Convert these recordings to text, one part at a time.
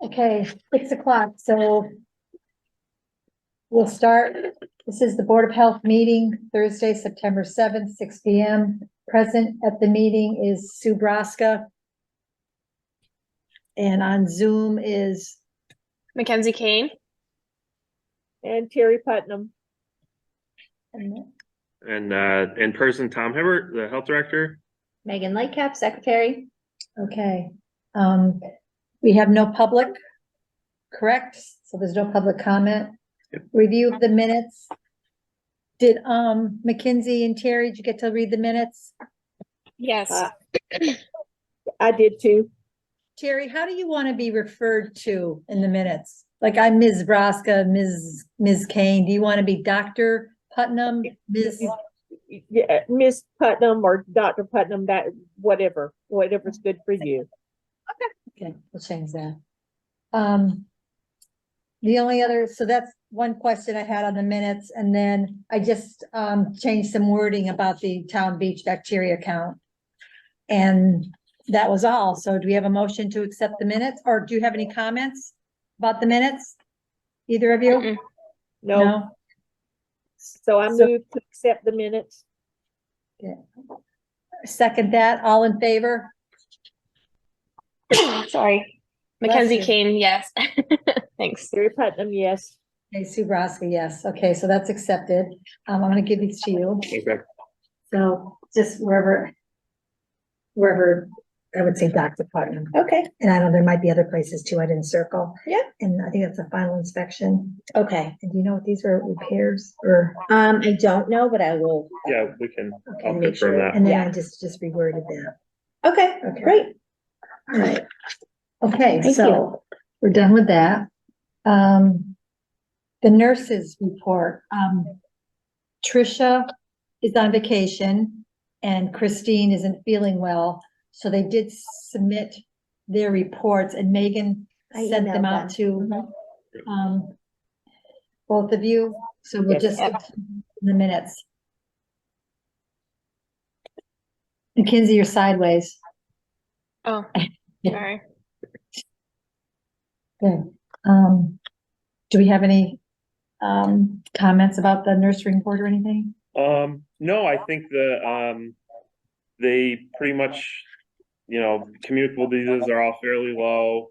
Okay, 6 o'clock, so we'll start. This is the Board of Health meeting, Thursday, September 7th, 6 p.m. Present at the meeting is Sue Braska. And on Zoom is Mackenzie Kane. And Terry Putnam. And in person, Tom Hibbert, the health director. Megan Lightcap, secretary. okay. We have no public, correct? So there's no public comment. Yep. Review of the minutes. Did Mackenzie and Terry, did you get to read the minutes? Yes. I did too. Terry, how do you want to be referred to in the minutes? Like I'm Ms. Braska, Ms. Kane. Do you want to be Dr. Putnam, Ms.? Yeah, Miss Putnam or Dr. Putnam, that whatever's good for you. Okay, we'll change that. The only other, so that's one question I had on the minutes, and then I just changed some wording about the Town Beach bacteria count. And that was all. So do we have a motion to accept the minutes, or do you have any comments about the minutes? Either of you? Mm-mm. No, so I So- move to accept the minutes. Second that, all in favor? Sorry. Mackenzie you. Kane, yes. Thanks. Terry Putnam, yes. Okay, Sue Braska, yes. Okay, so that's accepted. I'm gonna give these to you. Okay. So just wherever, I would say Dr. Putnam. Okay, And I know there might be other places too, I didn't circle. Yeah. And I think that's a final inspection. okay. And do you know what these are, repairs or, I don't know, but I will. Yeah, we can, Okay, I'll make confirm sure. that. and then Yeah. I just reworded that. Okay, Okay. great. All right. Okay, Thank so we're done with that. The nurses report, Trisha is on vacation and Christine isn't feeling well. So they did submit their reports and Megan I sent them emailed out to, Mhm. both of you. So we'll Yes. just Yep. in the minutes. Mackenzie, you're sideways. Oh, sorry. Good. Do we have any comments about the nursery report or anything? No, I think they pretty much, communicable diseases are all fairly low.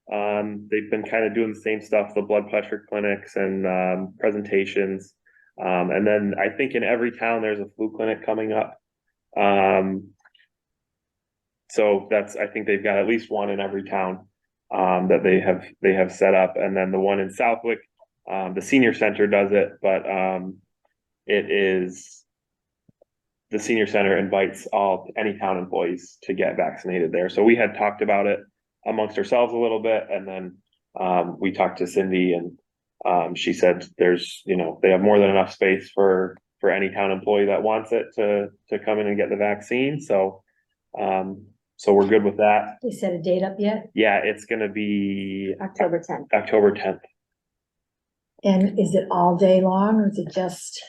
They've been kind of doing the same stuff, the blood pressure clinics and presentations. And then I think in every town, there's a flu clinic coming up. So I think they've got at least one in every town that they have set up. And then the one in Southwick, the senior center does it, but the senior center invites any town employees to get vaccinated there. So we had talked about it amongst ourselves a little bit, and then we talked to Cindy, and she said they have more than enough space for any town employee that wants it to come in and get the vaccine. So we're good with that. They set a date up yet? Yeah, it's gonna be October 10th. October 10th. And is it all day long or is it just?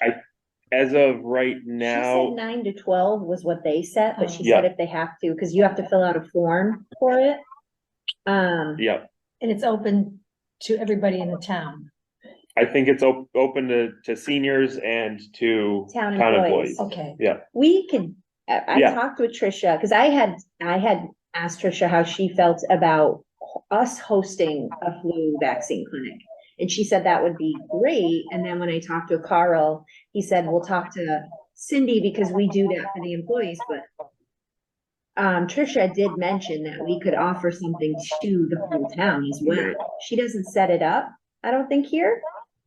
As of right She now, said 9 to 12 was what they set, but she Yeah. said if they have to, because you have to fill out a form for it. yeah, And it's open to everybody in the town? I think it's open to seniors and to Town town employees. employees. Okay, We could, I Yeah. talked with Trisha, because I had asked Trisha how she felt about us hosting a flu vaccine clinic. And she said that would be great. And then when I talked to Carl, he said, we'll talk to Cindy because we do that for the employees, but Trisha did mention that we could offer something to the whole town as well. Right. She doesn't set it up, I don't think here,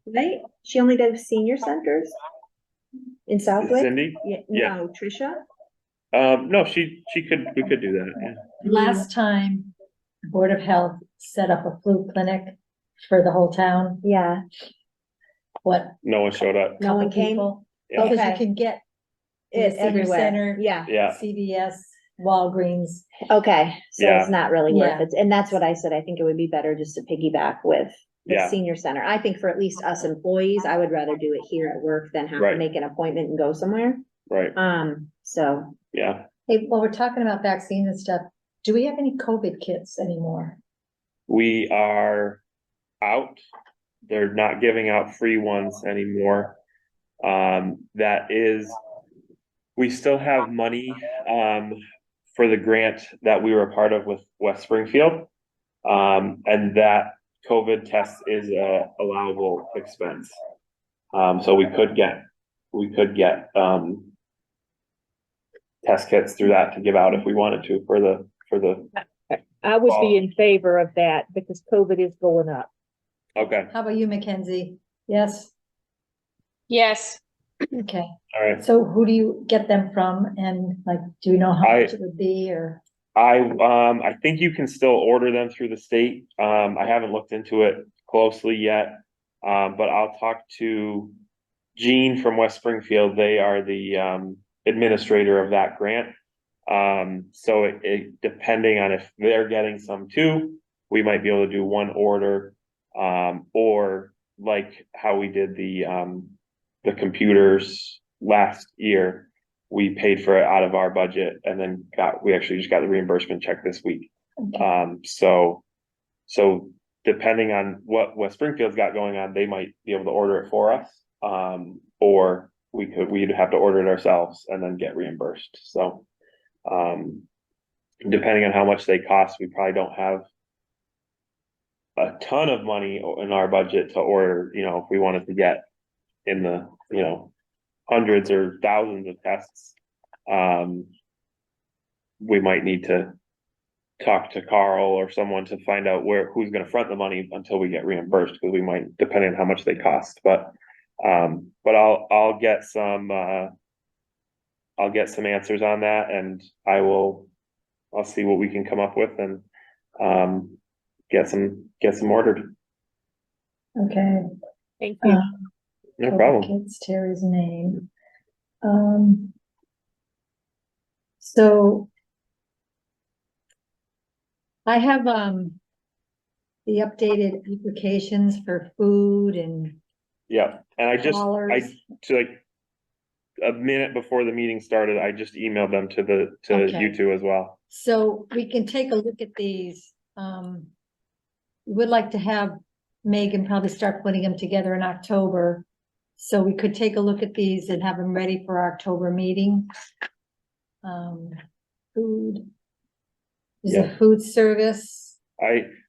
right? She only does senior centers in Southwick. Cindy? Yeah, Yeah. no, Trisha? No, we could do that. Yeah. last time, the Board of Health set up a flu clinic for the whole town, Yeah, what? No one showed up. no one couple came? people? Yeah. Because you Okay. can get to the It senior everywhere, center, yeah, Yeah, CVS, Walgreens. okay, so Yeah. it's not really worth Yeah. it, and that's what I said, I think it would be better just to piggyback with the Yeah. senior center. I think for at least us employees, I would rather do it here at work than have to Right. make an appointment and go somewhere. right. So, Yeah. Hey, while we're talking about vaccines and stuff, do we have any COVID kits anymore? we are out. They're not giving out free ones anymore. That is, we still have money, for the grant that we were a part of with West Springfield. And that COVID test is a allowable expense. So we could get, test kits through that to give out if we wanted to for the, I would be in favor of that because COVID is going up. okay, How about you, Mackenzie? Yes? Yes. Okay, all right. so who do you get them from, and like, do you know how I- much it would be, or? I think you can still order them through the state. I haven't looked into it closely yet. But I'll talk to Gene from West Springfield. They are the, administrator of that grant. So it depending on if they're getting some too, we might be able to do one order. Or like how we did the computers last year. We paid for it out of our budget and then we actually just got the reimbursement check this week. Okay. So depending on what West Springfield's got going on, they might be able to order it for us. Or we'd have to order it ourselves and then get reimbursed. So, depending on how much they cost, we probably don't have a ton of money in our budget to order, if we wanted to get in the, hundreds or thousands of tests. We might need to talk to Carl or someone to find out who's gonna front the money until we get reimbursed, because we might, depending on how much they cost, but I'll get some answers on that, and I'll see what we can come up with and, get some ordered. Okay. Thank you. No problem. It's Terry's name. So I have, the updated applications for food and Yeah, and dollars. to like a minute before the meeting started, I just emailed them to Okay. you two as well. So we can take a look at these. We would like to have Megan probably start putting them together in October. So we could take a look at these and have them ready for our October meeting. Food. There's a food service.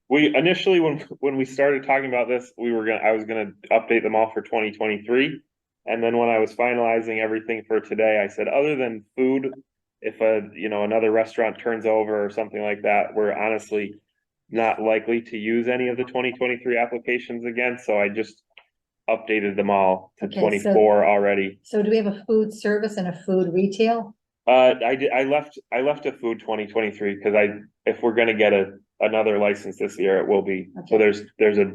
We initially, when we started talking about this, I was gonna update them all for 2023. And then when I was finalizing everything for today, I said, other than food, if another restaurant turns over or something like that, we're honestly not likely to use any of the 2023 applications again, so I just updated them all to Okay, so- 24 already. So do we have a food service and a food retail? I left a food 2023 because if we're gonna get another license this year, it will be. So Okay. there's a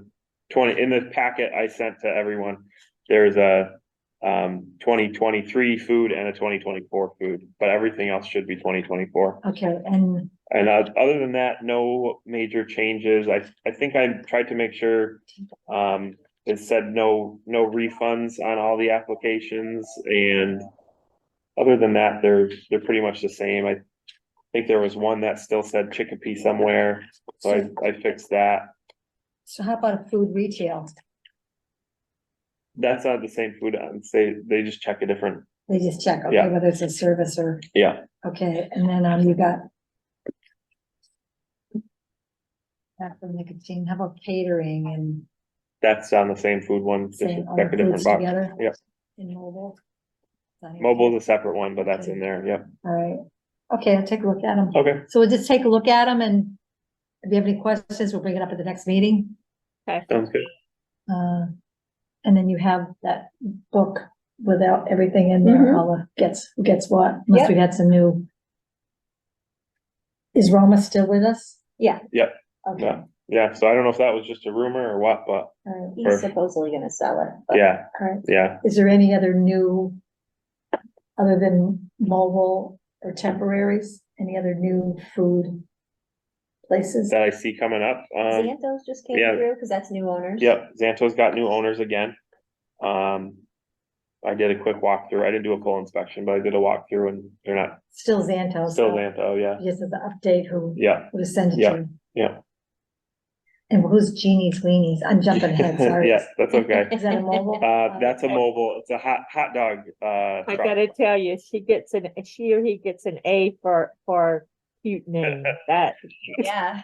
20 in the packet I sent to everyone. There's a 2023 food and a 2024 food, but everything else should be 2024. Okay, and And other than that, no major changes. I think I tried to make sure it said no refunds on all the applications, and other than that, they're pretty much the same. I think there was one that still said Chicopee somewhere, so I fixed that. so how about a food retail? That's not the same food. They just check a different. They just check, okay, Yeah. whether it's a service or, Yeah, okay, and then, you got. After nicotine, how about catering and that's on the same food one. Just saying all check the a different foods box. together? Yep. In mobile? Is that Mobile is a separate one, but that's Okay. in there. Yep. All right, okay, I'll take a look at them. Okay. So we'll just take a look at them, and if you have any questions, we'll bring it up at the next meeting. Sounds good. And then you have that book without everything in there, Mhm. all the who gets what, unless Yep. we had some new. Is Roma still with us? Yeah. Yep. Okay, Yeah. Yeah. So I don't know if that was just a rumor or what, but all right, He's supposedly gonna sell it. but- yeah, all right. yeah. Is there any other new, other than mobile or temporaries, any other new food places? That I see coming up. Xanthos just came yeah. through, cause that's new owners. Yep, Xanto's got new owners again. I did a quick walkthrough. I didn't do a full inspection, but I did a walkthrough, and they're not Still Xantos. still though. Xanto, yeah, Just as an update, who yeah, would have sent it Yeah. to you. yeah. And who's Jeannie's Weenies? I'm jumping ahead, sorry. Yes, that's okay. Is that a mobile? That's a mobile, it's a hot dog, I truck. gotta tell you, she or he gets an A for cute name, that. Yeah.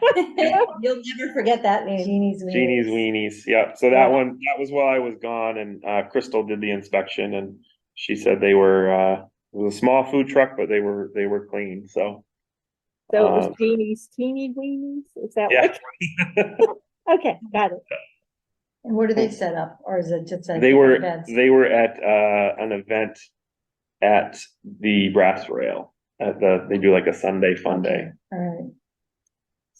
You'll never forget that name. Jeannie's Weenies. Jeannie's Weenies, yep, so that one, that was while I was gone, and Crystal did the inspection, and she said they were, it was a small food truck, but they were clean, so. So it was Um, Jeannie's Teeny Weenies, is that Yeah, what? Okay, got it. And where do they set up, or is it just like? they were events? at an event at the Brass Rail, they do like a Sunday fun day, All right.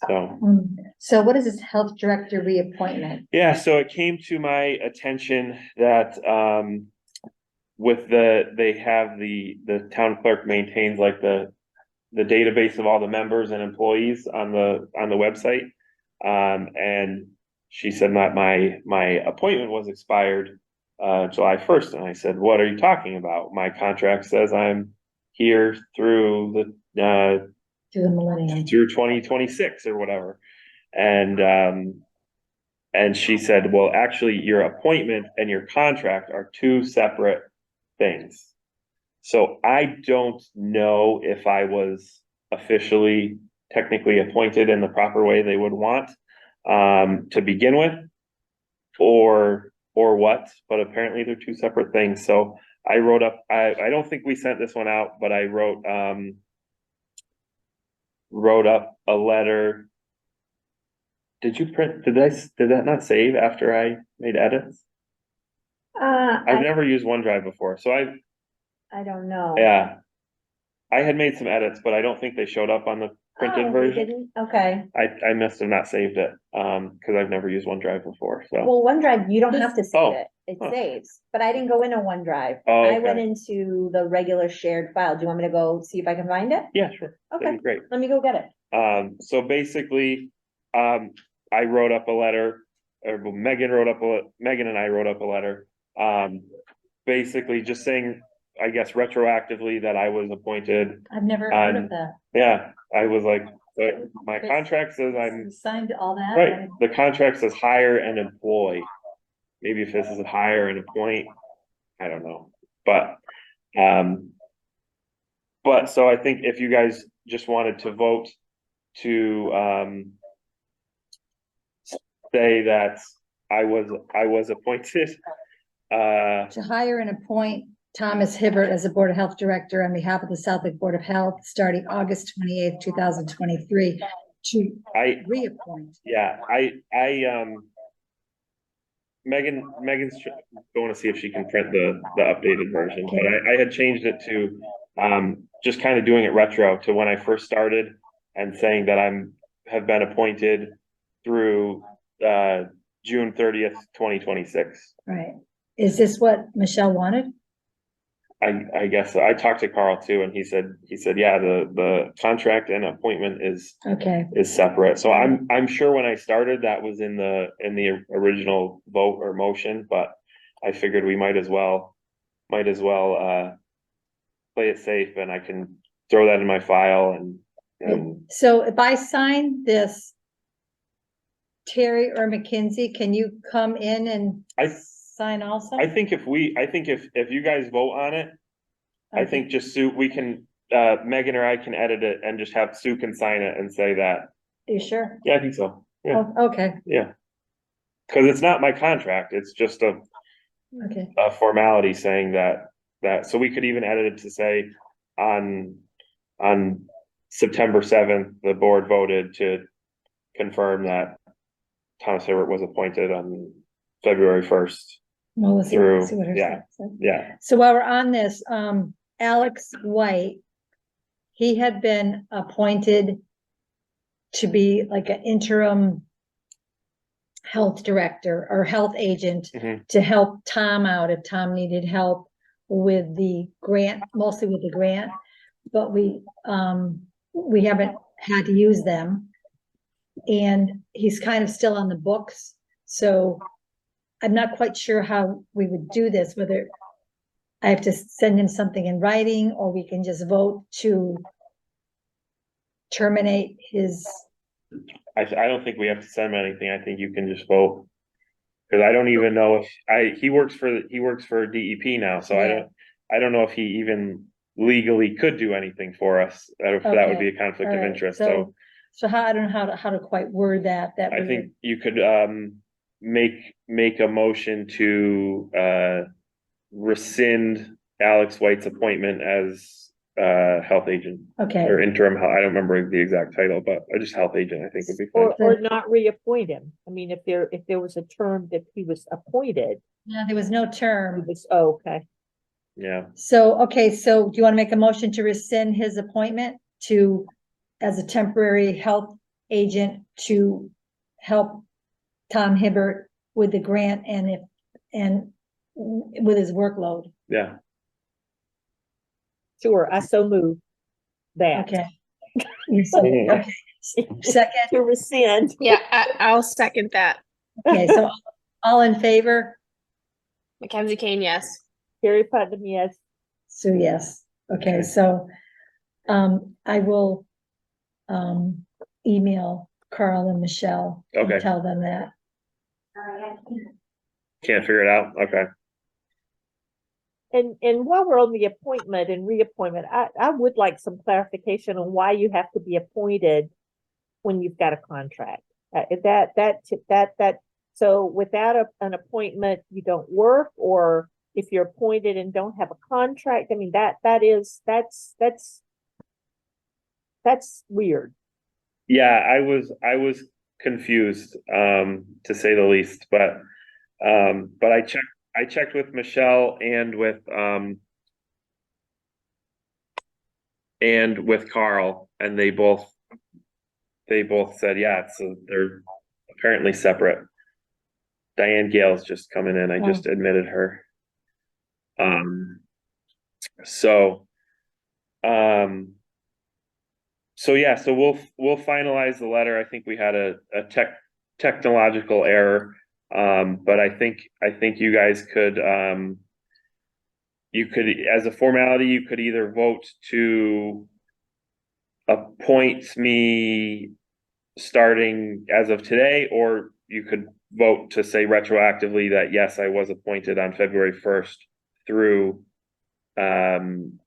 so. So what is this health director reappointment? Yeah, so it came to my attention that, with they have the town clerk maintains like the database of all the members and employees on the website. And she said that my appointment was expired, July 1st, and I said, what are you talking about? My contract says I'm here through To the millennium. through 2026 or whatever. And she said, well, actually, your appointment and your contract are two separate things. So I don't know if I was officially technically appointed in the proper way they would want, to begin with, or what, but apparently they're two separate things. So I wrote up, I don't think we sent this one out, but I wrote up a letter. Did that not save after I made edits? I've I never used OneDrive before, so I don't know. yeah. I had made some edits, but I don't think they showed up on the printed Oh, we version. didn't? Okay. I must have not saved it, cause I've never used OneDrive before, so. Well, OneDrive, you don't have to Oh. save it. It Huh. saves, but I didn't go into OneDrive. Oh, I went okay. into the regular shared file. Do you want me to go see if I can find it? Yeah, sure, that'd Okay, be great. let me go get it. So basically, I wrote up a letter, or Megan and I wrote up a letter. Basically just saying, I guess retroactively that I was appointed. I've never heard of that. Yeah, I was like, my It's- contract says You I'm, signed all that? right, the contract says hire and employ. Maybe if this is hire and appoint, I don't know, but so I think if you guys just wanted to vote to, say that I was appointed, To hire and appoint Thomas Hibbert as a Board of Health Director on behalf of the Southwick Board of Health, starting August 28th, 2023, to I, reappoint. yeah, Megan's going to see if she can print the updated version, but I had changed it to, just kind of doing it retro to when I first started and saying that have been appointed through, June 30th, 2026. Right. Is this what Michelle wanted? I guess I talked to Carl too, and he said, yeah, the contract and appointment is Okay, separate. So I'm sure when I started, that was in the original vote or motion, but I figured we might as well play it safe, and I can throw that in my file and so if I sign this, Terry or McKinsey, can you come in and sign also? I think if you guys vote on it, I Okay. think just Sue, we can, Megan or I can edit it and just have Sue can sign it and say that. You sure? Yeah, I think so. Yeah, Oh, okay, yeah. Cause it's not my contract. It's just okay. a formality saying that, so we could even edit it to say on September 7th, the board voted to confirm that Thomas Hibbert was appointed on February 1st. Well, let's see Through, what her yeah. says. Yeah, So while we're on this, Alex White, he had been appointed to be like an interim health director or health agent Mhm. to help Tom out if Tom needed help with the grant, mostly with the grant. But we haven't had to use them. And he's kind of still on the books, so I'm not quite sure how we would do this, whether I have to send him something in writing, or we can just vote to terminate his I don't think we have to send him anything. I think you can just vote. Cause I don't even know if he works for DEP now, so Yeah. I don't know if he even legally could do anything for us. That would be a conflict of Alright, interest, so So how, I don't know how to quite word that I we think you could, make a motion to, rescind Alex White's appointment as, health agent. okay, Or interim, I don't remember the exact title, but just health agent, I think would be fine. Or not reappoint him. I mean, if there was a term that he was appointed, no, there was no he term. was, oh, okay. Yeah, So, okay, so do you want to make a motion to rescind his appointment to, as a temporary health agent to help Tom Hibbert with the grant and with his workload? yeah. Sure, I so move that. Okay. Okay. Second, To rescind. Yeah, I'll second that. okay, so all in favor? Mackenzie Kane, yes. Carrie Putnam, yes. So yes, okay, so, I will, email Carl and Michelle Okay. and tell them that. Can't figure it out, okay. And while we're on the appointment and reappointment, I would like some clarification on why you have to be appointed when you've got a contract. So without an appointment, you don't work, or if you're appointed and don't have a contract, I mean, that's weird. Yeah, I was confused, to say the least, but I checked with Michelle and with Carl, and they both said, yeah, so they're apparently separate. Diane Gale's just coming in. I just admitted her. So, so yeah, so we'll finalize the letter. I think we had a technological error. But I think you guys could, as a formality, you could either vote to appoint me starting as of today, or you could vote to say retroactively that, yes, I was appointed on February 1st through, June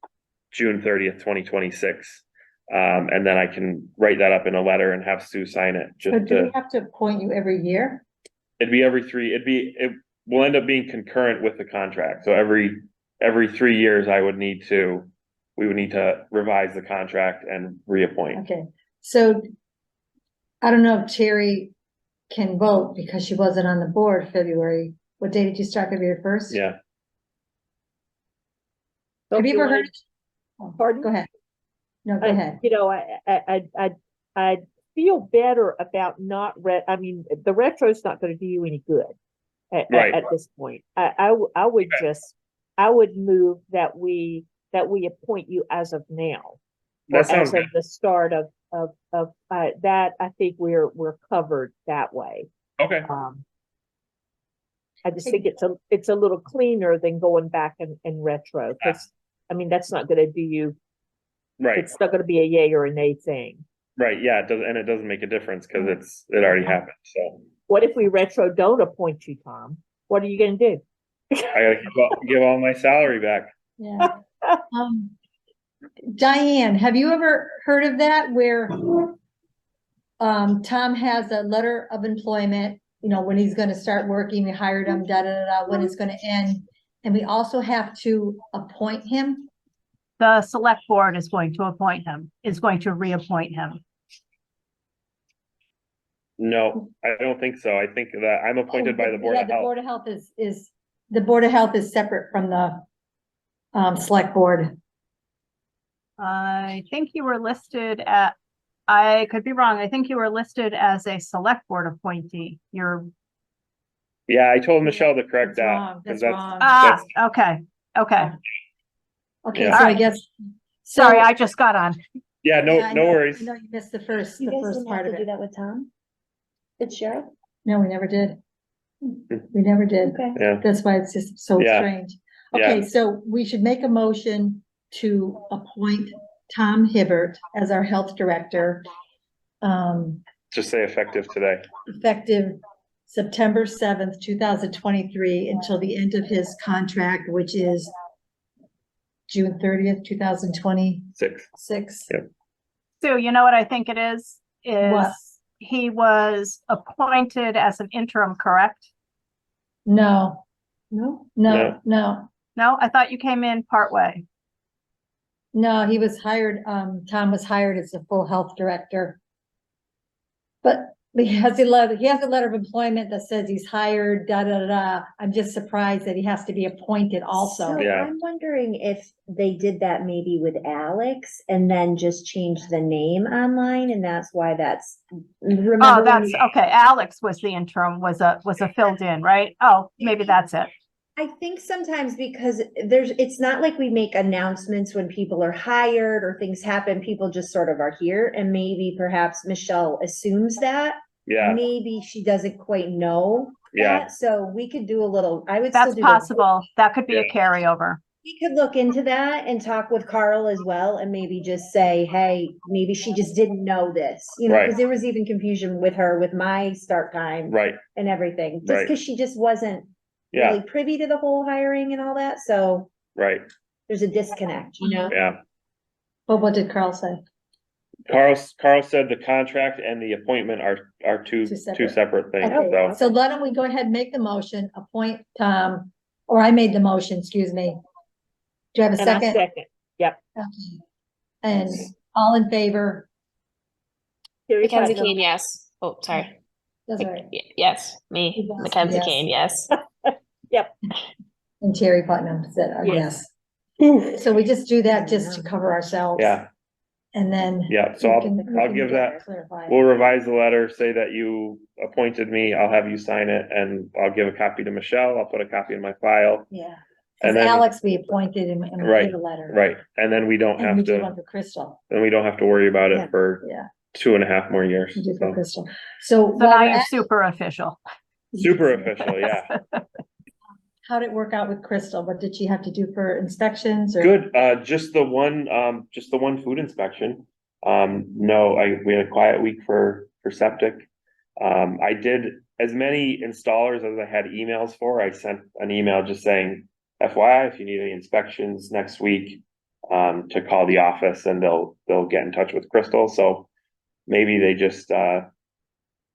30th, 2026. And then I can write that up in a letter and have Sue sign it. So Just do we to, have to appoint you every year? it'd be it will end up being concurrent with the contract. So every 3 years we would need to revise the contract and reappoint. Okay, so I don't know if Terry can vote because she wasn't on the board February. What day did you start, February 1st? Yeah, So Have if you ever wanna- heard? Oh, Pardon? Go ahead. No, go ahead. You know, I feel better about I mean, the retro's not gonna do you any good Right. at this point. I would move that we appoint you as of now. that Or sounds as good. of the start of that, I think we're covered that way. Okay, I just think it's a little cleaner than going back and retro, because, I mean, that's not gonna do you, right, it's not gonna be a yay or a nay thing. right. Yeah, it doesn't make a difference because it already happened. So What if we retro don't appoint you, Tom? What are you gonna do? I gotta give all my salary back. Yeah. Diane, have you ever heard of that where Tom has a letter of employment, you know, when he's gonna start working, we hired him, when it's gonna end, and we also have to appoint him? The select board is going to appoint him, is going to reappoint him. No, I don't think so. I think that I'm appointed by the Board Yeah, of the Health. Board of Health is, the Board of Health is separate from the select board. I think you were listed at, I could be wrong, I think you were listed as a select board appointee. You're, Yeah, I told Michelle to correct That's that. wrong, 'cause that's wrong. okay, okay. Okay, Yeah. so I Alright. guess. Sorry, so- I just got on. Yeah, Yeah, no I know- worries. I know you missed the first You guys didn't part have of to do it. that with Tom? Fitzgerald? No, we never did. We never did. Okay. Yeah, That's why it's just so Yeah. strange. Yeah. Okay, so we should make a motion to appoint Tom Hibbert as our health director. Just say effective today. effective September 7th, 2023 until the end of his contract, which is June 30th, 2026. Six. Yep. Sue, you know what I think it is? What? He was appointed as an interim, correct? No, No, no. No, I thought you came in partway. No, he was hired, Tom was hired as a full health director. But he has a letter of employment that says he's hired, da, da, da, da. I'm just surprised that he has to be appointed also. So Yeah. I'm wondering if they did that maybe with Alex and then just changed the name online, and that's why that's. Oh, Remember when that's, we- okay, Alex was the interim, was a filled in, right? Oh, maybe that's it. I think sometimes because it's not like we make announcements when people are hired or things happen, people just sort of are here, and maybe perhaps Michelle assumes that. Yeah, Maybe she doesn't quite know yeah, that, so we could do a little, I would still That's do. the- possible. That could be a carryover. We could look into that and talk with Carl as well, and maybe just say, hey, maybe she just didn't know this, you know, Right. because there was even confusion with her with my start time right, and everything, just Right. because she just wasn't yeah, really privy to the whole hiring and all that, so right, there's a disconnect, you know? yeah. But what did Carl say? Carl said the contract and the appointment are two Two separate. separate things, Okay. so. So why don't we go ahead and make the motion, appoint Tom, or I made the motion, excuse me. Do you have a And I second? second. Okay. And all in favor? Terry Mackenzie Putnam. Kane, yes. Oh, sorry. That's all right. Yes, me, Yes, Mackenzie yes. Kane, yes. And Terry Putnam said, Yes. yes. So we just do that just to cover ourselves. Yeah, And then. yeah, so we I'll can give get that, clarified. we'll revise the letter, say that you appointed me, I'll have you sign it, and I'll give a copy to Michelle, I'll put a copy in my file. Yeah. And Cause then- Alex, we appointed him and we Right, did a letter. Right, and then we don't And we have did one to, for Crystal. then we don't have to worry about Yeah. it for Yeah, 2.5 more years, we did for so. Crystal. So So while now we're you're at- super official. Super official, yeah. how'd it work out with Crystal? What did she have to do for inspections or? Good, just the one food inspection. No, we had a quiet week for septic. I did as many installers as I had emails for. I sent an email just saying, FYI, if you need any inspections next week, to call the office and they'll get in touch with Crystal. So maybe they just,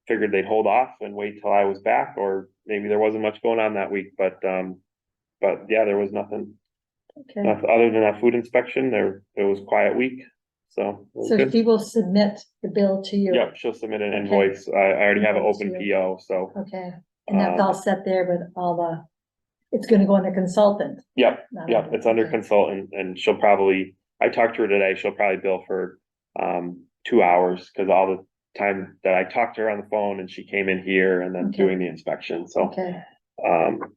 figured they'd hold off and wait till I was back, or maybe there wasn't much going on that week, but yeah, there was nothing. Okay, Other than that food inspection, it was quiet week, so. it was so good. she will submit the bill to you. Yep, she'll submit an Okay. invoice. I already have an Invoice open to you. PO, so, Okay, and that's all set there with all the, it's gonna go under consultant. yep, not yep, under- it's under okay. consultant and she'll probably, I talked to her today, she'll probably bill for 2 hours, cause all the time that I talked to her on the phone and she came in here and then Okay. doing the inspection, so. Okay,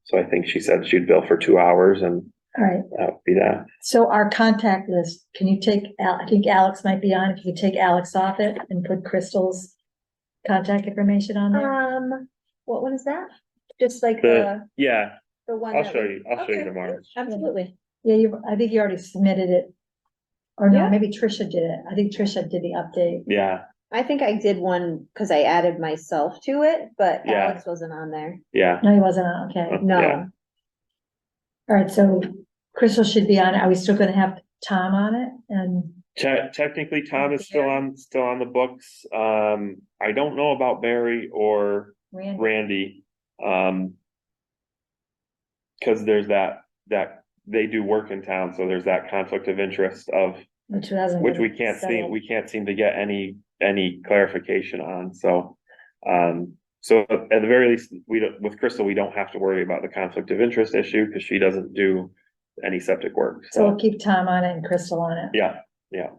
So I think she said she'd bill for 2 hours and all right. that would be that. So our contact list, can you take, I think Alex might be on, if you could take Alex off it and put Crystal's contact information on there? What one is that? Just like The- Yeah, the one. I'll that show we- you, I'll show you Okay, tomorrow. Absolutely. Yeah, I think you already submitted it. Or no, Yeah. maybe Trisha did it. I think Trisha did the update. Yeah, I think I did one because I added myself to it, but Yeah. Alex wasn't on there. yeah. No, he wasn't on, okay. Yeah. No, All right, so Crystal should be on it. Are we still gonna have Tom on it? And, Technically, Tom is still on the books. I don't know about Barry or Randy? Randy. Cause there's that they do work in town, so there's that conflict of interest of, Which hasn't. which been we can't settled. seem to get any clarification on, so. So at the very least, with Crystal, we don't have to worry about the conflict of interest issue, cause she doesn't do any septic work, So we'll so, keep Tom on it and Crystal on it. yeah,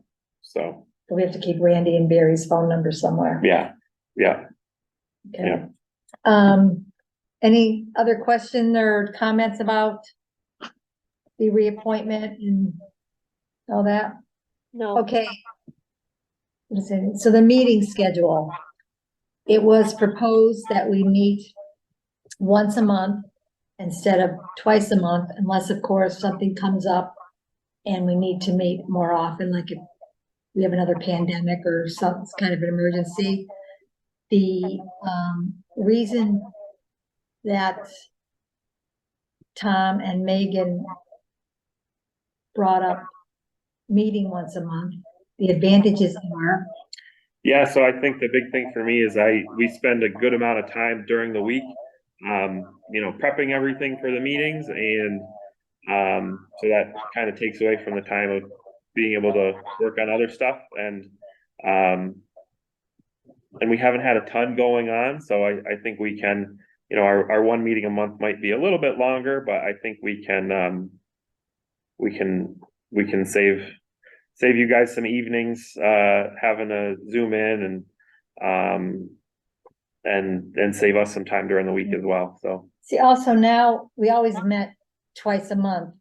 so, But we have to keep Randy and Barry's phone number somewhere. yeah. Okay. yeah. Any other question or comments about the reappointment and all that? No, Okay. What is it? So the meeting schedule. It was proposed that we meet once a month instead of twice a month, unless of course something comes up and we need to meet more often, like if we have another pandemic or some kind of an emergency. the, reason that Tom and Megan brought up meeting once a month, the advantages are, Yeah, so I think the big thing for me is we spend a good amount of time during the week, prepping everything for the meetings and, so that kind of takes away from the time of being able to work on other stuff and we haven't had a ton going on, so I think we can, our one meeting a month might be a little bit longer, but I think we can save you guys some evenings, having to zoom in and save us some time during the week as well, so. see, also now, we always met twice a month.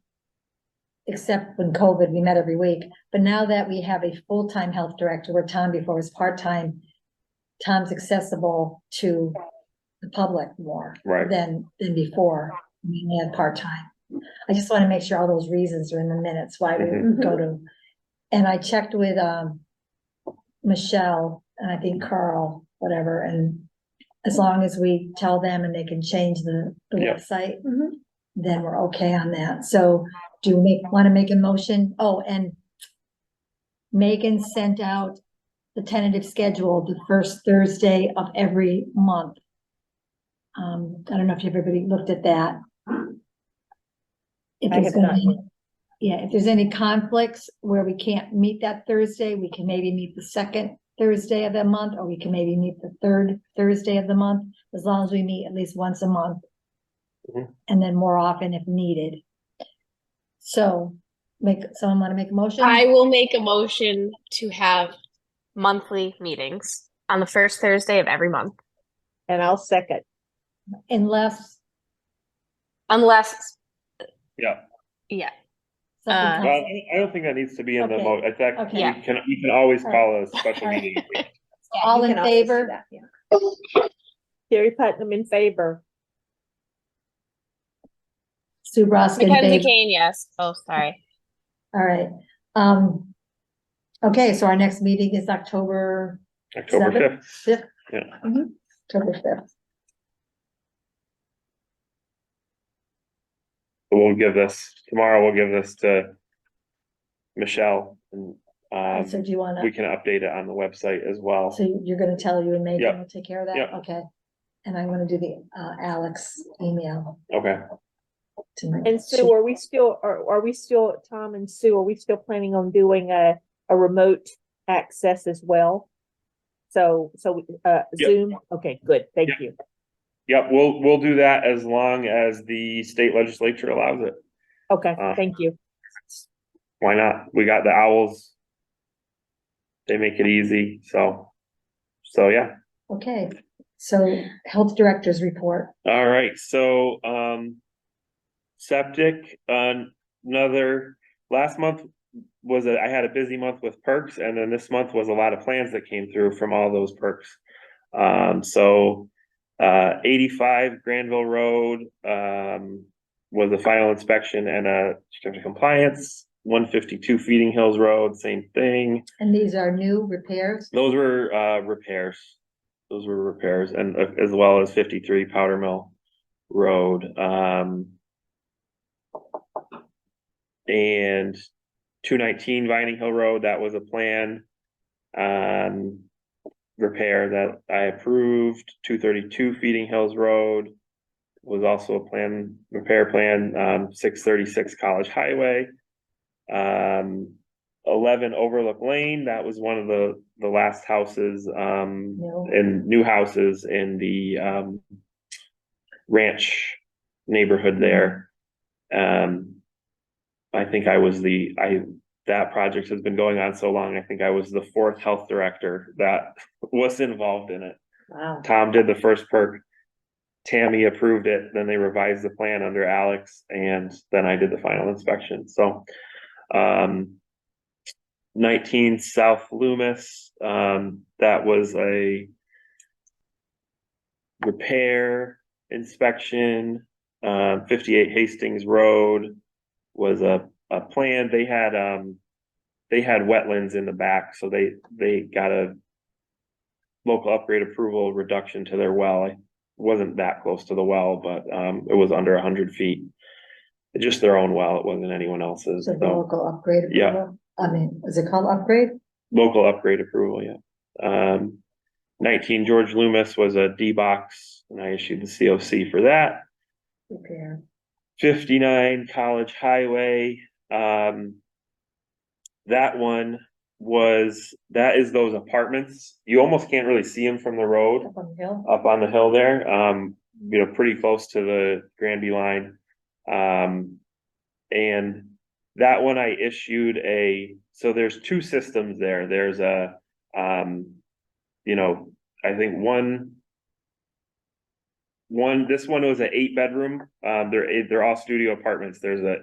Except when COVID, we met every week, but now that we have a full-time health director, where Tom before was part-time, Tom's accessible to the public more Right. than before, we had part-time. I just want to make sure all those reasons are in the minutes, why we Mhm. go to, and I checked with, Michelle, and I think Carl, whatever, and as long as we tell them and they can change the Yep. website, Mhm. then we're okay on that. So do we want to make a motion? Oh, and Megan sent out the tentative schedule the first Thursday of every month. I don't know if everybody looked at that. If I there's have gonna not be, yeah, if there's any conflicts where we can't meet that Thursday, we can maybe meet the second Thursday of the month, or we can maybe meet the third Thursday of the month, as long as we meet at least once a month. Mhm. And then more often if needed. So, someone want to make a motion? I will make a motion to have monthly meetings on the first Thursday of every month, And I'll second. Unless unless, Yeah, yeah, something Uh, well, comes. I don't think that needs to be in the Okay. in fact, Okay. we can always All call a special All right. meeting. Yeah, All you in can always do favor? that, yeah. Terry Putnam in favor. Sue Brosk in Mackenzie favor. Kane, yes. Oh, sorry. All right. Okay, so our next meeting is October October 5th. 5th. Yeah. October 5th. We'll give this, tomorrow we'll give this to Michelle and, So do you want we to, can update it on the website as well. so you're going to tell you and Megan Yep. will take care of that? Yep. Okay. And I'm going to do the Alex email Okay. to my. And Sue, are we still, Tom and Sue, are we still planning on doing a remote access as well? So, Yep. Zoom? Okay, good. Thank Yep. you. Yep, we'll do that as long as the state legislature allows it. Okay, Uh, thank you. Why not? We got the owls. They make it easy, so yeah. Okay, so health director's report. All right, so, septic, last month I had a busy month with perks, and then this month was a lot of plans that came through from all those perks. 85 Granville Road, was a final inspection and a certificate of compliance. 152 Feeding Hills Road, same thing. And these are new repairs? Those were, repairs. Those were repairs, and as well as 53 Powder Mill Road, and 219 Vining Hill Road, that was a plan repair that I approved. 232 Feeding Hills Road was also a repair plan. 636 College Highway. 11 Overlook Lane, that was one of the last houses, No. in new houses in the, ranch neighborhood there. I think that project has been going on so long, I think I was the fourth health director that was involved in it. Wow. Tom did the first perk, Tammy approved it, then they revised the plan under Alex, and then I did the final inspection, so. 19 South Loomis, that was a repair inspection. 58 Hastings Road was a plan. They had wetlands in the back, so they got local upgrade approval reduction to their well. I wasn't that close to the well, but, it was under 100 feet. Just their own well, it wasn't anyone else's, So the so, local upgrade Yeah. approval? I mean, is it called upgrade? local upgrade approval, yeah. 19 George Loomis was a D box, and I issued the COC for that. Repair. 59 College Highway, that one that is those apartments. You almost can't really see them from the road Up on the hill? up on the hill there, pretty close to the Granby line. And that one I issued so there's two systems there. There's I think this one was an 8-bedroom. They're all studio apartments. There's a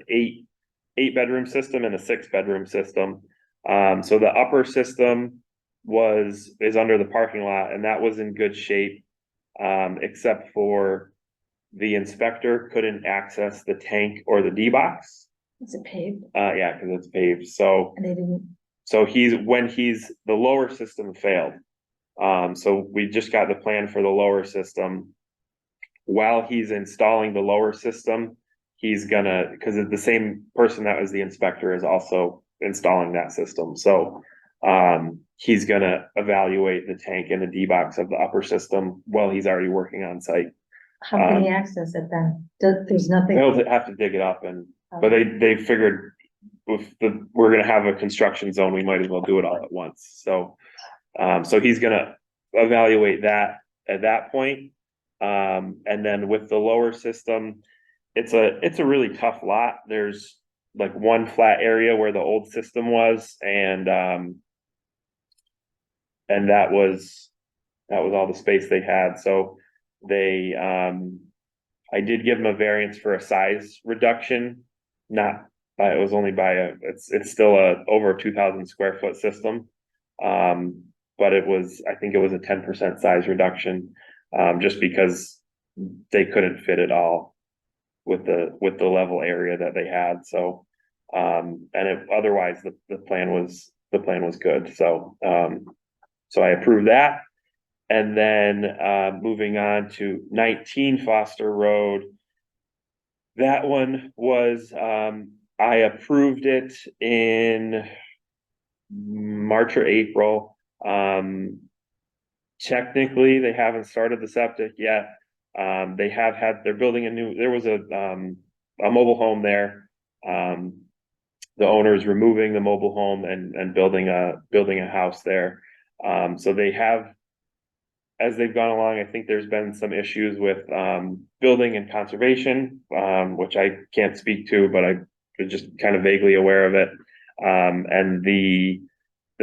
8-bedroom system and a 6-bedroom system. So the upper system is under the parking lot, and that was in good shape. Except for the inspector couldn't access the tank or the D box. Is it paved? Yeah, because it's paved. So And they didn't, the lower system failed. So we just got the plan for the lower system. While he's installing the lower system, because the same person that was the inspector is also installing that system. So, he's gonna evaluate the tank and the D box of the upper system while he's already working on site. how can he access it then? There's nothing. They'll have to dig it up but they figured we're gonna have a construction zone, we might as well do it all at once. So, so he's gonna evaluate that at that point. And then with the lower system, it's a really tough lot. There's like one flat area where the old system was, and that was all the space they had. So I did give them a variance for a size reduction, it was only it's still over a 2,000 square foot system. But I think it was a 10% size reduction, just because they couldn't fit it all with the level area that they had. So, otherwise the plan was good. So, so I approved that. And then, moving on to 19 Foster Road. That one was, I approved it in March or April. Technically, they haven't started the septic yet. They're building there was a mobile home there. The owner is removing the mobile home and building a house there. So they have, as they've gone along, I think there's been some issues with building and conservation, which I can't speak to, but I'm just kind of vaguely aware of it. And the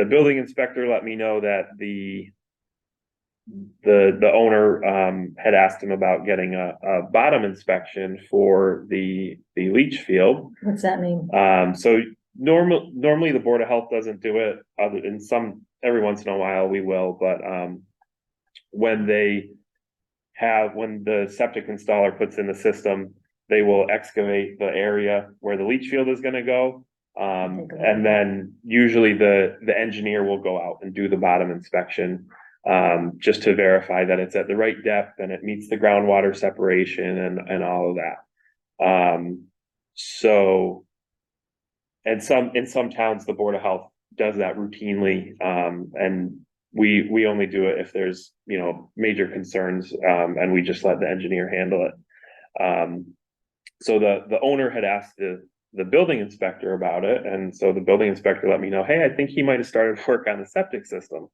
building inspector let me know that the owner had asked him about getting a bottom inspection for the leach field. What's that mean? So normally the Board of Health doesn't do it, other than every once in a while we will, but when the septic installer puts in the system, they will excavate the area where the leach field is gonna go. And then usually the engineer will go out and do the bottom inspection, just to verify that it's at the right depth and it meets the groundwater separation and all of that. So, in some towns, the Board of Health does that routinely, and we only do it if there's, major concerns, and we just let the engineer handle it. So the owner had asked the building inspector about it, and so the building inspector let me know, hey, I think he might have started work on the septic system.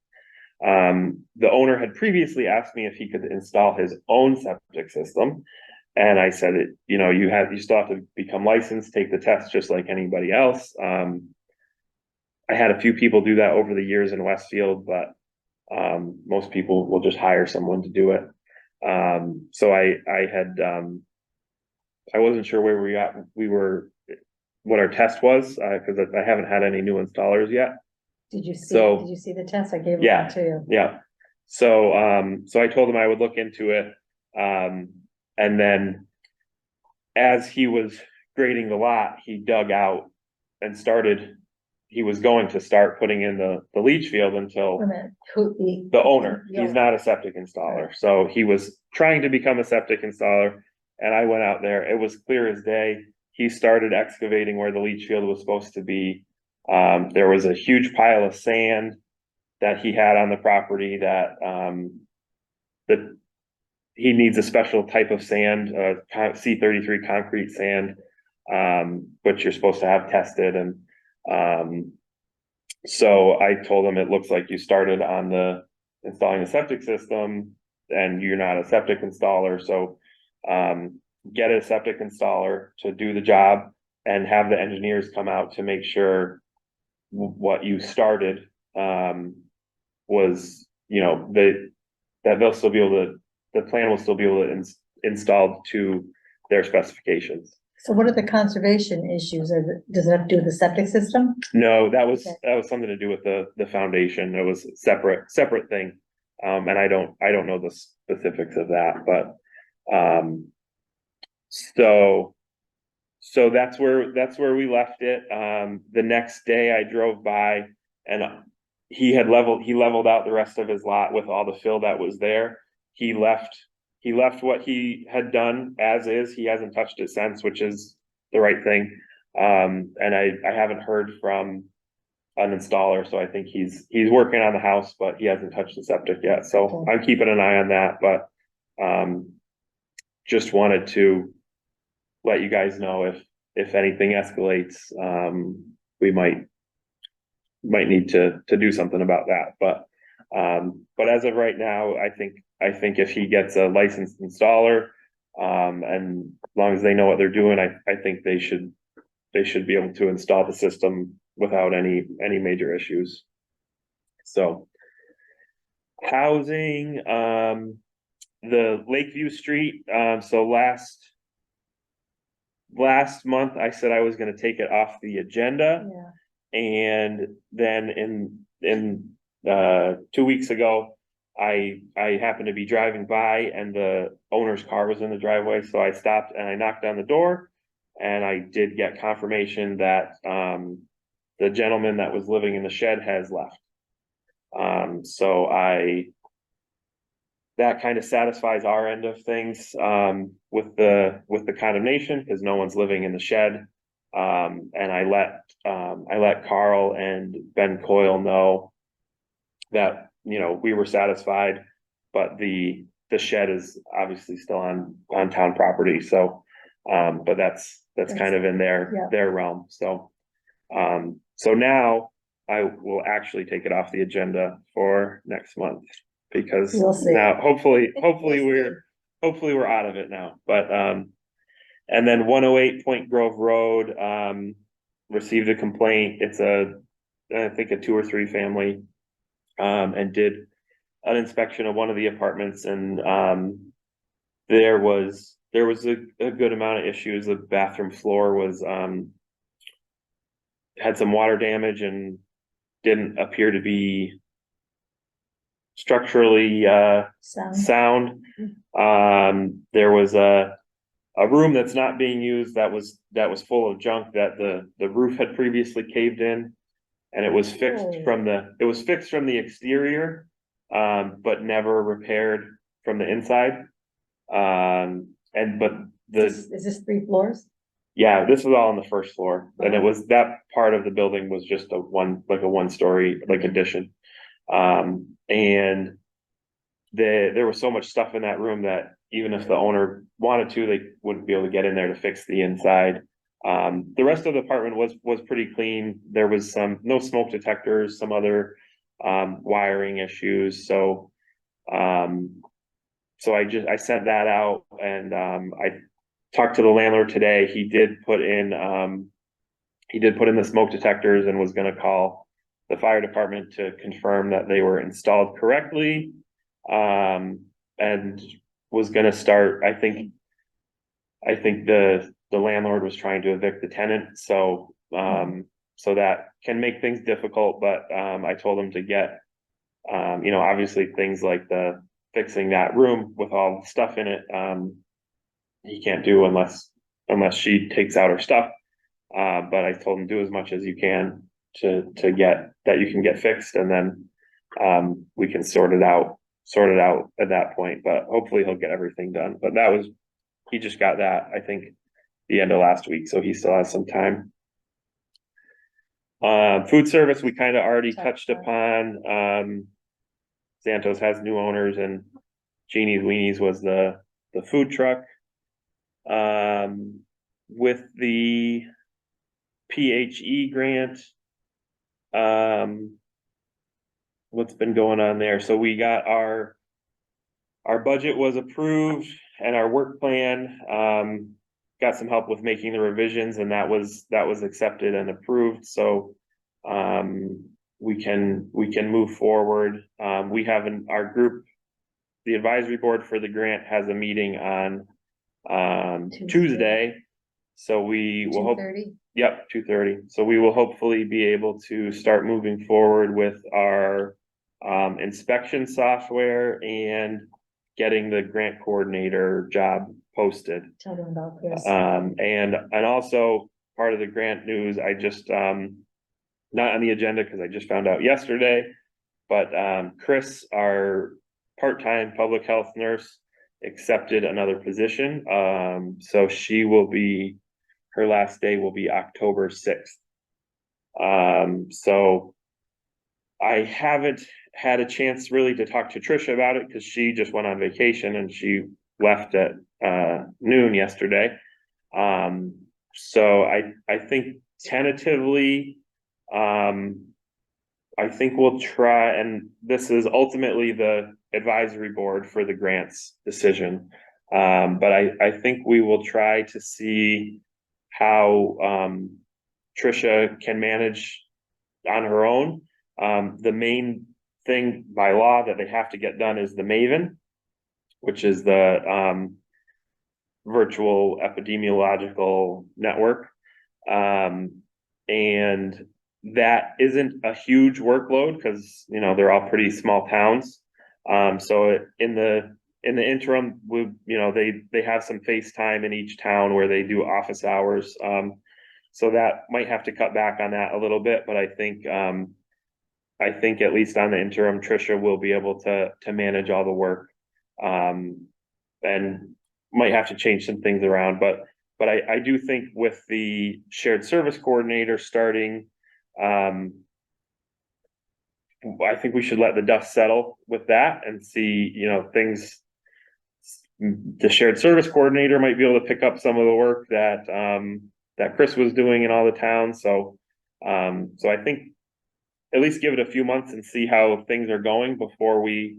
The owner had previously asked me if he could install his own septic system. And I said, you still have to become licensed, take the test just like anybody else. I had a few people do that over the years in Westfield, but most people will just hire someone to do it. So I wasn't sure where what our test was, because I haven't had any new installers yet. Did you see the test? I gave Yeah. it to you. Yeah. So, so I told him I would look into it. And then as he was grading the lot, he dug out and started he was going to start putting in the leach field until Wait a minute, who, the owner, the he's owner. not a septic installer, so he was trying to become a septic installer. And I went out there, it was clear as day, he started excavating where the leach field was supposed to be. There was a huge pile of sand that he had on the property that, that he needs a special type of sand, C33 concrete sand, which you're supposed to have tested, and, so I told him, it looks like you started on the installing a septic system and you're not a septic installer, so get a septic installer to do the job and have the engineers come out to make sure what you started was, that they'll still be able to, the plan will still be able to install to their specifications. So what are the conservation issues? Does it have to do with the septic system? No, that was, Okay. that was something to do with the foundation. It was a separate thing. And I don't know the specifics of that, but, so that's where we left it. The next day I drove by and he leveled out the rest of his lot with all the fill that was there. He left what he had done as is. He hasn't touched it since, which is the right thing. And I haven't heard from an installer, so I think he's working on the house, but he hasn't touched the septic yet. So Okay. I'm keeping an eye on that, but just wanted to let you guys know if anything escalates, we might need to do something about that. But as of right now, I think if he gets a licensed installer, and as long as they know what they're doing, I think they should be able to install the system without any major issues. So housing, the Lakeview Street, so last month I said I was gonna take it off the agenda. Yeah. And then in 2 weeks ago, I happened to be driving by and the owner's car was in the driveway, so I stopped and I knocked on the door. And I did get confirmation that the gentleman that was living in the shed has left. So that kind of satisfies our end of things with the condemnation, because no one's living in the shed. And I let Carl and Ben Coyle know that, we were satisfied, but the shed is obviously still on town property, so, but that's kind of in Yeah. their realm, so. So now I will actually take it off the agenda for next month, because We'll see. now hopefully we're out of it now, but, and then 108 Point Grove Road, received a complaint. It's I think a 2 or 3 family, and did an inspection of one of the apartments, and, there was a good amount of issues. The bathroom floor was, had some water damage and didn't appear to be structurally, sound. There was a room that's not being used that was full of junk that the roof had previously caved in. And it was fixed Oh. from the exterior, but never repaired from the inside. Is this 3 floors? Yeah, this was all on the first floor, and it was, that part of the building was just a 1-story, addition. And there was so much stuff in that room that even if the owner wanted to, they wouldn't be able to get in there to fix the inside. The rest of the apartment was pretty clean. There was no smoke detectors, some other, wiring issues, so. So I sent that out, and, I talked to the landlord today. He did put in the smoke detectors and was gonna call the fire department to confirm that they were installed correctly. And was gonna start, I think the landlord was trying to evict the tenant, so, so that can make things difficult, but, I told him to get, obviously things like fixing that room with all the stuff in it, he can't do unless she takes out her stuff. But I told him, do as much as you can, to get, that you can get fixed, and then, we can sort it out at that point, but hopefully he'll get everything done, but he just got that, I think, the end of last week, so he still has some time. Food service, we kind of already touched upon, Santos has new owners, and Jeannie's Weenies was the food truck. With the PHE grant, what's been going on there? So we got our budget was approved and our work plan, got some help with making the revisions, and that was accepted and approved. So, we can move forward. We have our group, the advisory board for the grant has a meeting on, Tuesday. So we will hope. 2:30. Yep, 2:30. So we will hopefully be able to start moving forward with our inspection software and getting the grant coordinator job posted. Tell them about Chris. And also part of the grant news, I just not on the agenda because I just found out yesterday, but Chris, our part-time public health nurse, accepted another position. So her last day will be October 6th. So I haven't had a chance really to talk to Trisha about it because she just went on vacation and she left at noon yesterday. So I think tentatively, I think we'll try, and this is ultimately the advisory board for the grants decision. But I think we will try to see how Trisha can manage on her own. The main thing by law that they have to get done is the MAVEN, which is the virtual epidemiological network. And that isn't a huge workload because, they're all pretty small towns. So in the interim, they have some FaceTime in each town where they do office hours. So that might have to cut back on that a little bit, but I think at least on the interim, Trisha will be able to manage all the work. And might have to change some things around, but I do think with the shared service coordinator starting, I think we should let the dust settle with that and see, things. The shared service coordinator might be able to pick up some of the work that Chris was doing in all the towns. So I think at least give it a few months and see how things are going before we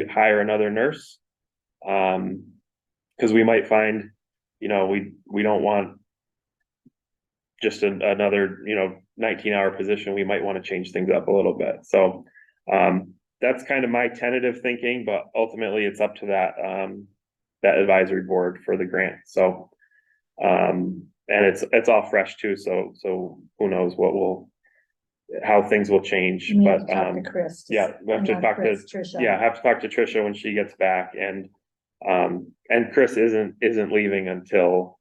hire another nurse. Because we might find, we don't want just another, 19-hour position. We might want to change things up a little bit. So that's kind of my tentative thinking, but ultimately it's up to that advisory board for the grant. So and it's all fresh too. So who knows how things will change. You need But to talk to Chris. yeah, we have to not talk Chris, to Trisha. yeah, have to talk to Trisha when she gets back, and Chris isn't leaving until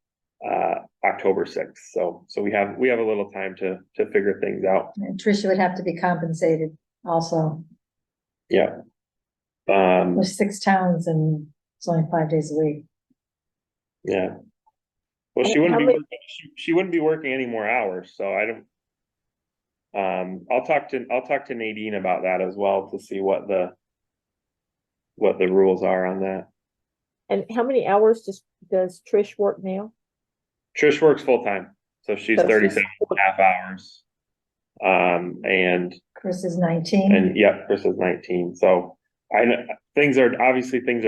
October 6th. So we have a little time to figure things out. And Trisha would have to be compensated also. Yeah. There's 6 towns and it's only 5 days a week. Yeah. Well, And she wouldn't how be many- working, she wouldn't be working any more hours, so I don't. I'll talk to Nadine about that as well to see what the rules are on that. And how many hours does Trish work now? Trish works full-time, so she's So she's 37.5 hours. And Chris is 19. yeah, Chris is 19, so I know things are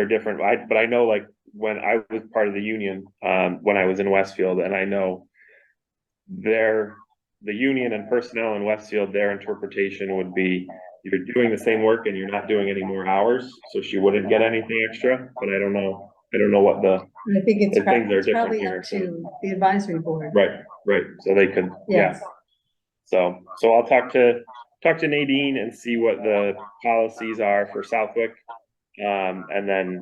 different, but I know, like, when I was part of the union, when I was in Westfield, and I know the union and personnel in Westfield, their interpretation would be you're doing the same work and you're not doing any more hours, so she wouldn't get anything extra, but I don't know what the, I think it's If things are it's probably different up here, to the advisory board. right, so they could, yeah. Yes. So I'll talk to Nadine and see what the policies are for Southwick. And then,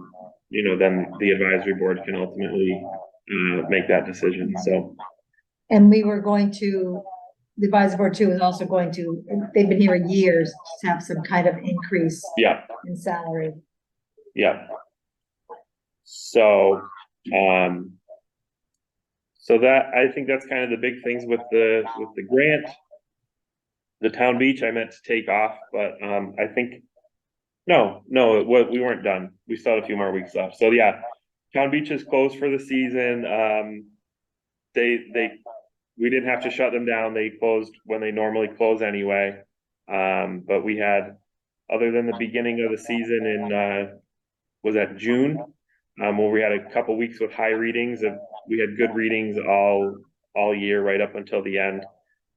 then the advisory board can ultimately, make that decision, so. And we were going to the advisory board too is also going to, they've been here years, to have some kind of increase Yeah, in salary. yeah. So, so that, I think that's kind of the big things with the grant. The town beach I meant to take off, but, I think, no, we weren't done. We still had a few more weeks left. So yeah, town beach is closed for the season. We didn't have to shut them down. They closed when they normally close anyway. But we had, other than the beginning of the season in, was that June? Where we had a couple weeks with high readings, and we had good readings all year right up until the end,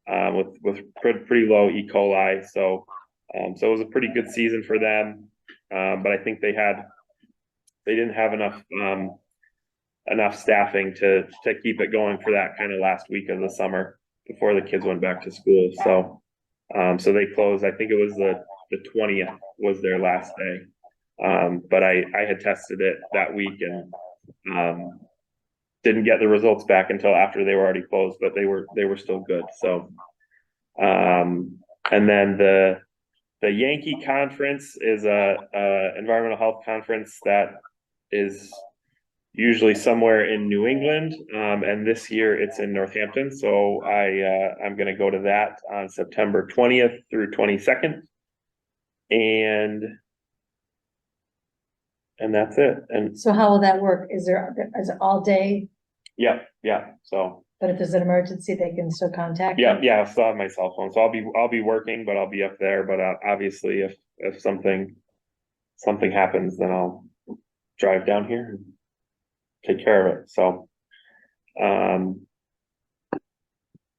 with pretty low E. coli. So it was a pretty good season for them. But I think they didn't have enough staffing to keep it going for that kind of last week of the summer before the kids went back to school. So they closed, I think it was the 20th was their last day. But I had tested it that week and didn't get the results back until after they were already closed, but they were still good. So and then the Yankee conference is a environmental health conference that is usually somewhere in New England. And this year it's in Northampton. So I'm going to go to that on September 20th through 22nd. And that's it. And So how will that work? Is it all day, yeah. So but if there's an emergency, they can still contact? yeah, you? I still have my cell phone. So I'll be working, but I'll be up there. But obviously if something happens, then I'll drive down here and take care of it. So, and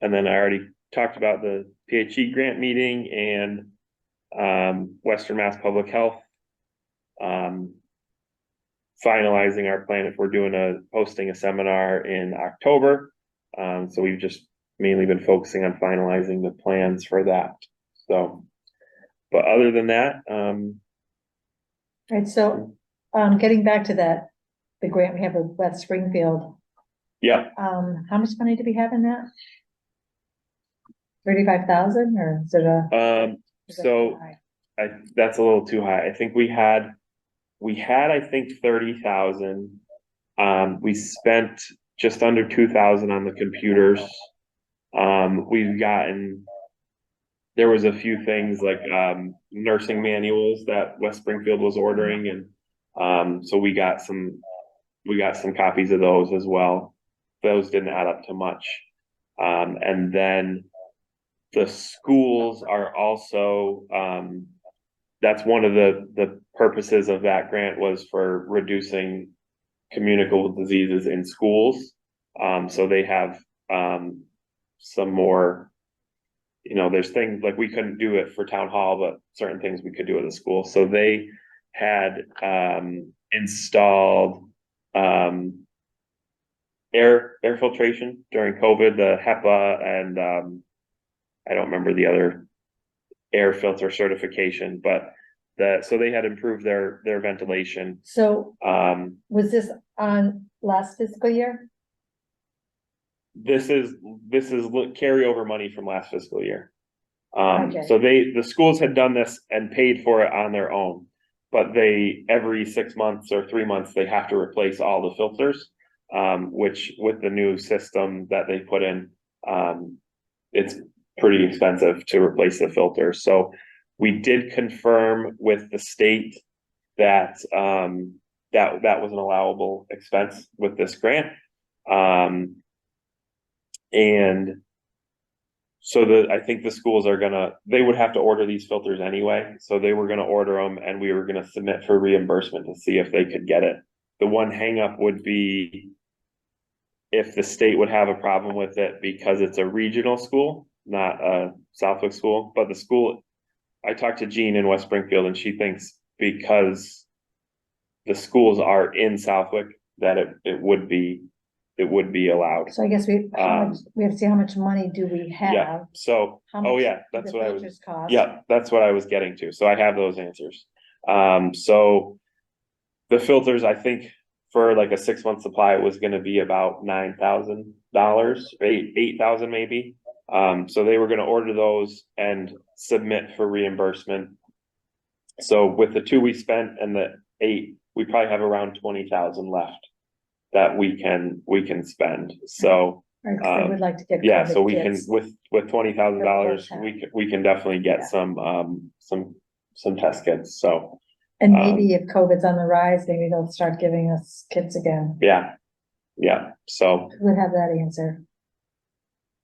then I already talked about the PHE grant meeting and, Western Mass Public Health. Finalizing our plan if we're hosting a seminar in October. So we've just mainly been focusing on finalizing the plans for that. So, but other than that, Right, so, getting back to that, the grant we have with West Springfield, yeah, how much money do we have in that? 35,000 or is it is that so too high? that's a little too high. I think we had, I think 30,000. We spent just under 2,000 on the computers. There was a few things like, nursing manuals that West Springfield was ordering. And, so we got some copies of those as well. Those didn't add up to much. And then the schools are also, that's one of the purposes of that grant was for reducing communicable diseases in schools. So they have, some more, there's things like we couldn't do it for town hall, but certain things we could do at the school. So they had, installed, air filtration during COVID, the HEPA and, I don't remember the other air filter certification, but so they had improved their ventilation. So Um, was this on last fiscal year? this is carryover money from last fiscal year. Okay. So the schools had done this and paid for it on their own, but every 6 months or 3 months, they have to replace all the filters. Which with the new system that they put in, it's pretty expensive to replace the filters. So we did confirm with the state that, that was an allowable expense with this grant. And so I think the schools they would have to order these filters anyway. So they were gonna order them and we were gonna submit for reimbursement to see if they could get it. The one hangup would be if the state would have a problem with it because it's a regional school, not a Southwick school. But the school, I talked to Jean in West Springfield and she thinks because the schools are in Southwick that it would be allowed. So I guess we have to see how much money do we Yeah, have? so, How oh much yeah, do that's the what I was, filters cost? yeah, that's what I was getting to. So I have those answers. So the filters, I think for like a 6-month supply was gonna be about $9,000, $8,000 maybe. So they were gonna order those and submit for reimbursement. So with the 2 we spent and the 8, we probably have around 20,000 left that we can spend. So, Right, 'cause they would like to get. yeah, so COVID we can, kits. with $20,000, Double we can definitely get some test kits. So, And maybe if COVID's on the rise, maybe they'll start giving us kits again. yeah. Yeah, so, Who would have that answer?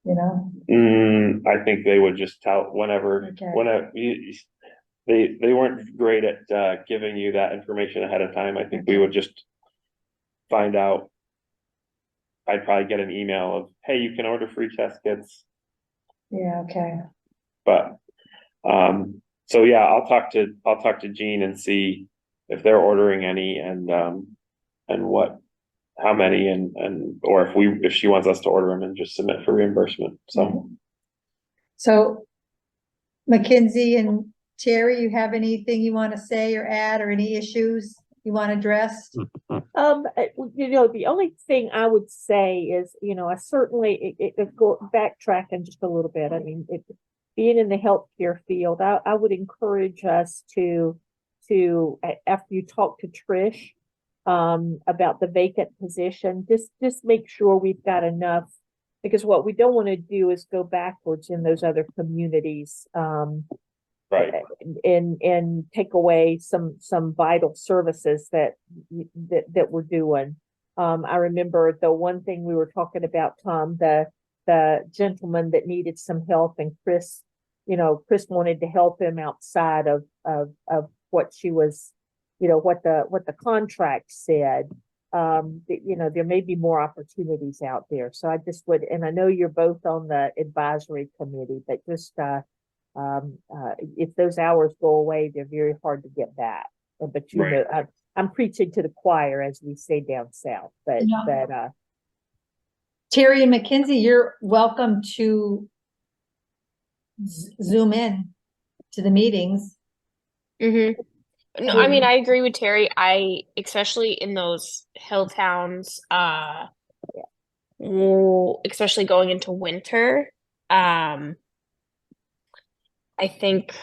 You know, I think they would just tell whenever, Okay. they weren't great at, giving you that information ahead of time. I think we Okay. would just find out. I'd probably get an email of, hey, you can order free test kits, yeah, okay, but, so yeah, I'll talk to Jean and see if they're ordering any and what, how many or if she wants us to order them and just submit for reimbursement, so. so. Mackenzie and Terry, you have anything you wanna say or add, or any issues you want addressed? The only thing I would say is, I certainly, go backtracking just a little bit. I mean, being in the healthcare field, I would encourage us to, after you talk to Trish, about the vacant position, just make sure we've got enough. Because what we don't want to do is go backwards in those other communities, Right, and take away some vital services that we're doing. I remember the one thing we were talking about, Tom, the gentleman that needed some help, and Chris wanted to help him outside of what she was, what the contract said. There may be more opportunities out there. So I just would, and I know you're both on the advisory committee, but just, if those hours go away, they're very hard to get back. But Right. I'm preaching to the choir, as we say down south, but Terry and Mackenzie, you're welcome to Zoom in to the meetings. Mm-hmm. No, I mean, I agree with Terry. Especially in those hill towns, especially going into winter, I think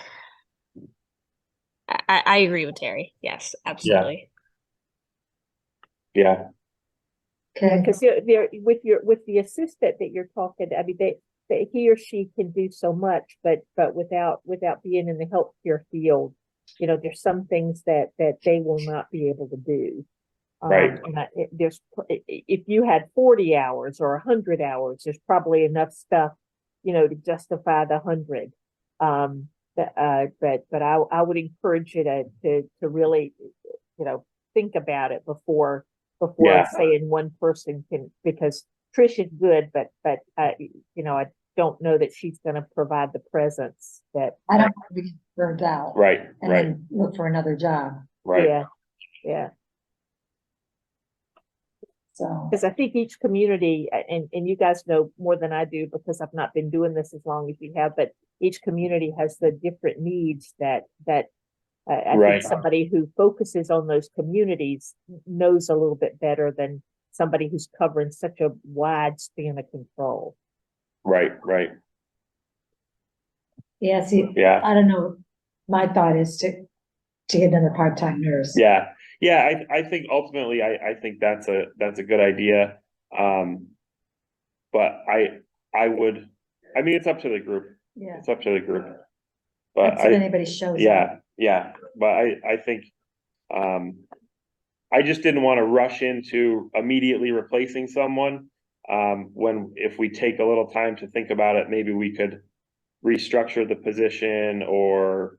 I agree with Terry. Yes, absolutely. yeah, Okay, because they're with the assistant that you're talking, I mean, he or she can do so much, but without being in the healthcare field, there's some things that they will not be able to do. Right. And if you had 40 hours or 100 hours, there's probably enough stuff, to justify the 100. But I would encourage you to really, think about it before Yeah. saying one person can, because Trish is good, but I don't know that she's going to provide the presence that. I don't want to be burned out. right, And right, then look for another job, right, Yeah. so. Because I think each community, and you guys know more than I do because I've not been doing this as long as you have, but each community has the different needs that I Right. think somebody who focuses on those communities knows a little bit better than somebody who's covering such a wide span of control. right. Yeah, see, Yeah. I don't know, my thought is to get another part-time nurse. Yeah, I think ultimately, I think that's a good idea. But I would, I mean, it's up to the group, Yeah, it's up to the group. But that's if anybody shows up. yeah, but I think, I just didn't want to rush into immediately replacing someone. If we take a little time to think about it, maybe we could restructure the position, or,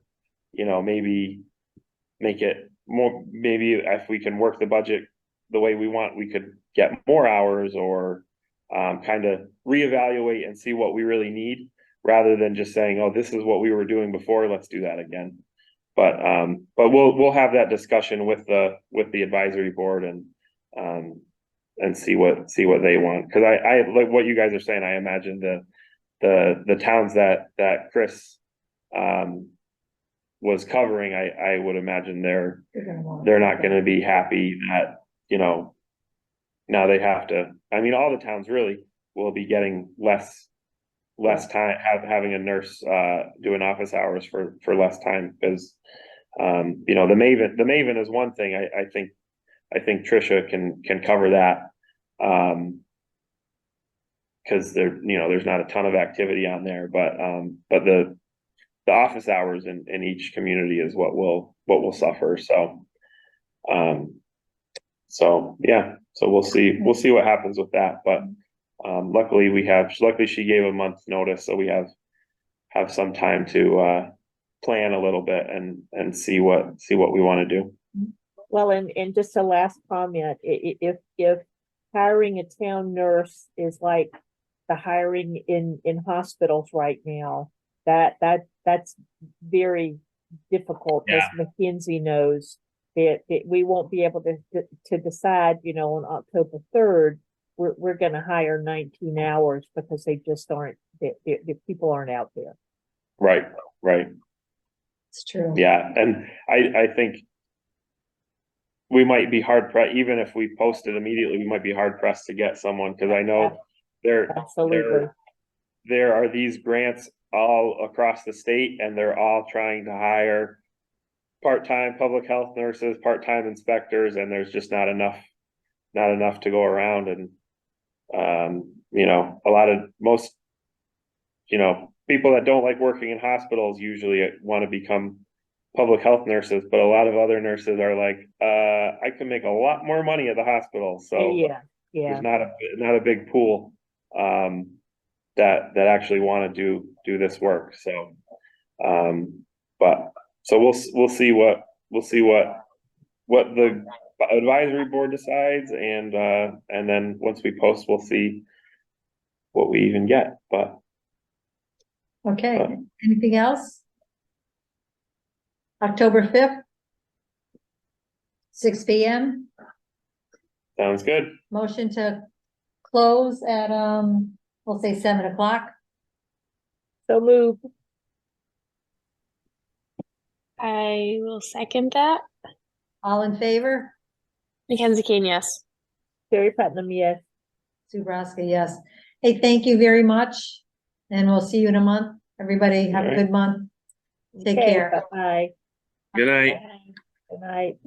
maybe make it more, maybe if we can work the budget the way we want, we could get more hours, or kind of reevaluate and see what we really need, rather than just saying, oh, this is what we were doing before, let's do that again. But we'll have that discussion with the advisory board and see what they want. Cause I like what you guys are saying. I imagine the towns that Chris was covering, I would imagine they're not gonna be happy that, now they have to, I mean, all the towns really will be getting less less time, having a nurse, doing office hours for less time, because, you know, the Maven is one thing, I think Tricia can cover that. Cause there, you know, there's not a ton of activity on there, but the office hours in each community is what will suffer, so. So, yeah, so we'll see what happens with that, but, luckily she gave a month's notice, so we have some time to, plan a little bit and see what we wanna do. Well, and just a last comment, if hiring a town nurse is like the hiring in hospitals right now, that's very difficult, as McKinsey knows, that we won't be able to decide, you know, on October 3rd, we're gonna hire 19 hours because they just aren't, the people aren't out there. Right. It's true. Yeah, and I think we might be hard pressed, even if we post it immediately, we might be hard pressed to get someone, because I know Absolutely. there are these grants all across the state, and they're all trying to hire part-time public health nurses, part-time inspectors, and there's just not enough to go around, and you know, most, you know, people that don't like working in hospitals usually want to become public health nurses, but a lot of other nurses are like, I can make a lot more money at the hospital, so Yeah. there's not a big pool that actually want to do this work, so but so we'll see what the advisory board decides, and then once we post, we'll see what we even get, but Okay, anything else? October 5th? 6 PM, sounds good. motion to close at, we'll say 7 o'clock. So move. I will second that. All in favor? Mackenzie Kane, yes. Terry Putnam, yes. Sue Braska, yes. Hey, thank you very much. And we'll see you in a month. Everybody have a Alright. good month. Take Okay, care. bye. Good night. Good night.